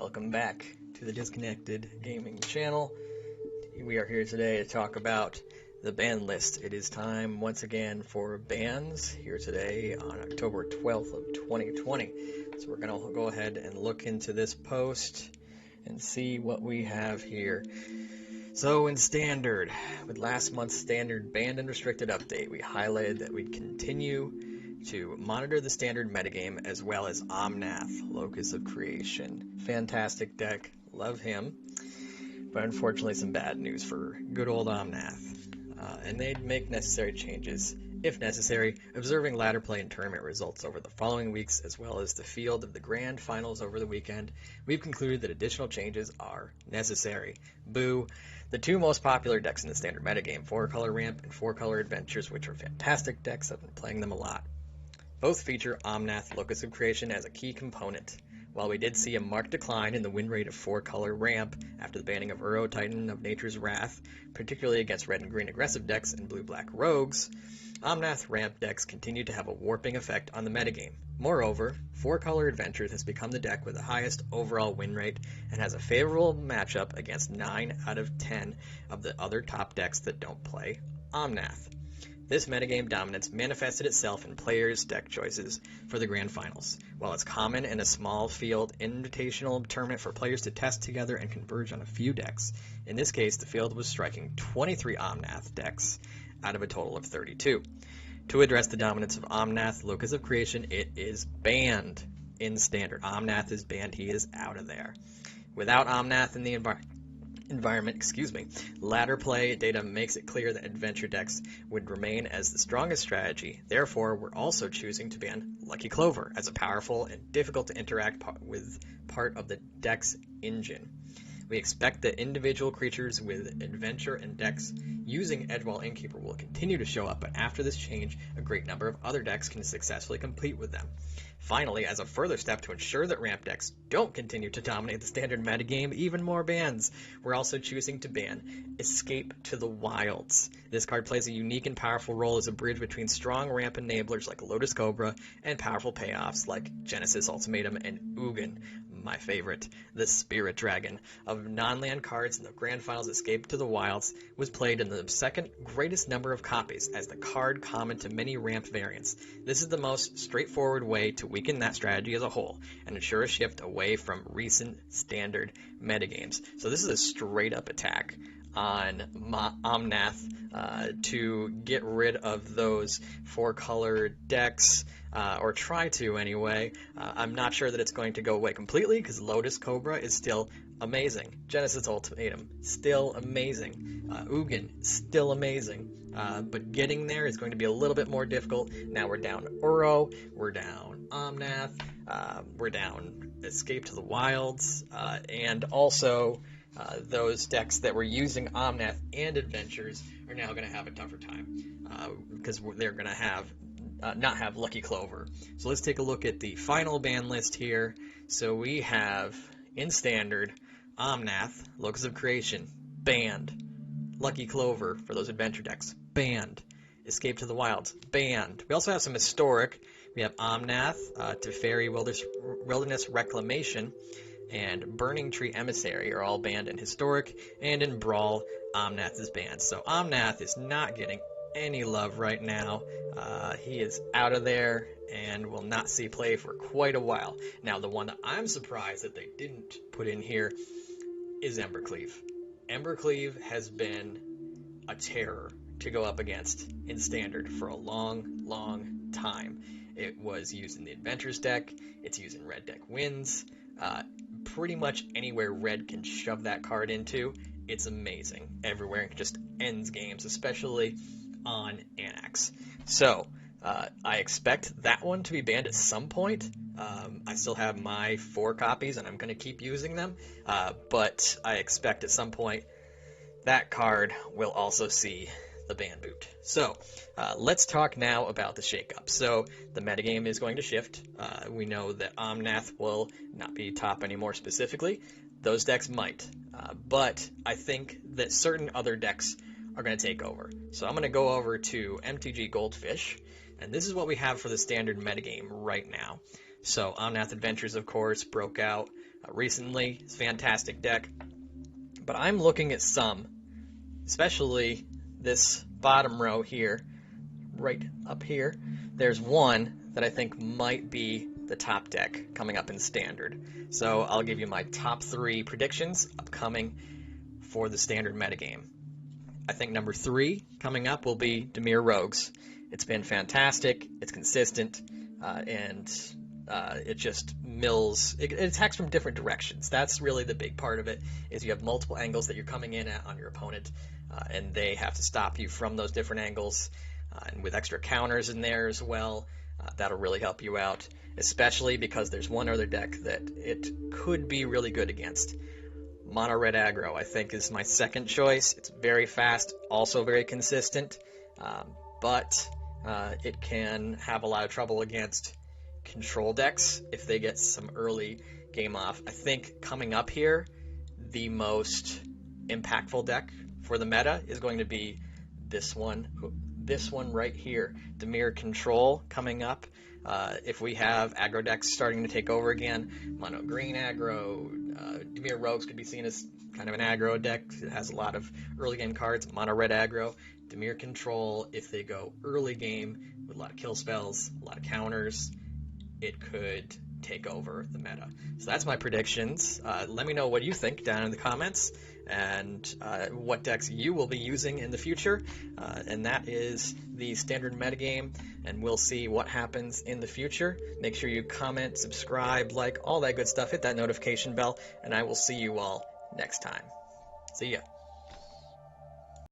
Welcome back to the Disconnected Gaming channel. We are here today to talk about the ban list. It is time once again for bans here today on October 12th of 2020. So we're going to go ahead and look into this post and see what we have here. So in Standard, with last month's Standard Banned and Restricted update, we highlighted that we'd continue to monitor the Standard metagame as well as Omnath, Locus of Creation. Fantastic deck, love him, but unfortunately some bad news for good old Omnath. And they'd make necessary changes, if necessary, observing ladder play and tournament results over the following weeks as well as the field of the grand finals over the weekend. We've concluded that additional changes are necessary. Boo! The two most popular decks in the Standard metagame, 4-Color Ramp and 4-Color Adventures, which are fantastic decks, I've been playing them a lot. Both feature Omnath, Locus of Creation as a key component. While we did see a marked decline in the win rate of 4-Color Ramp after the banning of Uro Titan of Nature's Wrath, particularly against red and green aggressive decks and blue-black rogues, Omnath Ramp decks continue to have a warping effect on the metagame. Moreover, 4-Color Adventures has become the deck with the highest overall win rate and has a favorable matchup against 9 out of 10 of the other top decks that don't play Omnath. This metagame dominance manifested itself in players' deck choices for the grand finals. While it's common in a small field invitational tournament for players to test together and converge on a few decks, in this case the field was striking 23 Omnath decks out of a total of 32. To address the dominance of Omnath, Locus of Creation, it is banned in Standard. Omnath is banned, he is out of there. Without Omnath in the environment, ladder play data makes it clear that adventure decks would remain as the strongest strategy. Therefore, we're also choosing to ban Lucky Clover as a powerful and difficult to interact with part of the deck's engine. We expect that individual creatures with adventure and decks using Edgewall Innkeeper will continue to show up, but after this change, a great number of other decks can successfully compete with them. Finally, as a further step to ensure that ramp decks don't continue to dominate the Standard metagame, even more bans, we're also choosing to ban Escape to the Wilds. This card plays a unique and powerful role as a bridge between strong ramp enablers like Lotus Cobra and powerful payoffs like Genesis Ultimatum and Ugin. My favorite, the Spirit Dragon. Of non-land cards in the Grand Finals, Escape to the Wilds was played in the second greatest number of copies as the card common to many ramp variants. This is the most straightforward way to weaken that strategy as a whole and ensure a shift away from recent Standard metagames. So this is a straight up attack on Omnath to get rid of those 4-color decks, or try to anyway. I'm not sure that it's going to go away completely because Lotus Cobra is still amazing. Genesis Ultimatum, still amazing. Ugin, still amazing. But getting there is going to be a little bit more difficult. Now we're down Uro, we're down Omnath, we're down Escape to the Wilds, and also those decks that were using Omnath and Adventures are now going to have a tougher time because they're going to have not have Lucky Clover. So let's take a look at the final ban list here. So we have in Standard Omnath, Locus of Creation, banned. Lucky Clover for those adventure decks, banned. Escape to the Wilds, banned. We also have some historic. We have Omnath, Teferi Wilderness Reclamation, and Burning Tree Emissary are all banned in Historic, and in Brawl, Omnath is banned. So Omnath is not getting any love right now. He is out of there and will not see play for quite a while. Now, the one that I'm surprised that they didn't put in here is Embercleave. Embercleave has been a terror to go up against in Standard for a long, long time. It was used in the Adventures deck. It's used in Red deck wins. Pretty much anywhere Red can shove that card into, it's amazing. Everywhere, it just ends games, especially on Anax. So, I expect that one to be banned at some point. I still have my 4 copies, and I'm going to keep using them, but I expect at some point that card will also see the ban boot. So, let's talk now about the shakeup. So, the metagame is going to shift. We know that Omnath will not be top anymore specifically. Those decks might, but I think that certain other decks are going to take over. So I'm going to go over to MTG Goldfish, and this is what we have for the Standard metagame right now. So Omnath Adventures, of course, broke out recently. It's a fantastic deck. But I'm looking at some, especially this bottom row here, right up here. There's one that I think might be the top deck coming up in Standard. So I'll give you my top 3 predictions upcoming for the Standard metagame. I think number 3 coming up will be Dimir Rogues. It's been fantastic, it's consistent, and it just mills. It attacks from different directions. That's really the big part of it, is you have multiple angles that you're coming in at on your opponent, and they have to stop you from those different angles. And with extra counters in there as well, that'll really help you out, especially because there's one other deck that it could be really good against. Mono Red Aggro, I think, is my second choice. It's very fast, also very consistent, but it can have a lot of trouble against control decks if they get some early game off. I think coming up here, the most impactful deck for the meta is going to be this one right here, Dimir Control, coming up. If we have aggro decks starting to take over again, Mono Green Aggro, Dimir Rogues could be seen as kind of an aggro deck. It has a lot of early game cards. Mono Red Aggro, Dimir Control, if they go early game with a lot of kill spells, a lot of counters, it could take over the meta. So that's my predictions. Let me know what you think down in the comments, and what decks you will be using in the future. And that is the Standard metagame, and we'll see what happens in the future. Make sure you comment, subscribe, like, all that good stuff. Hit that notification bell, and I will see you all next time. See ya.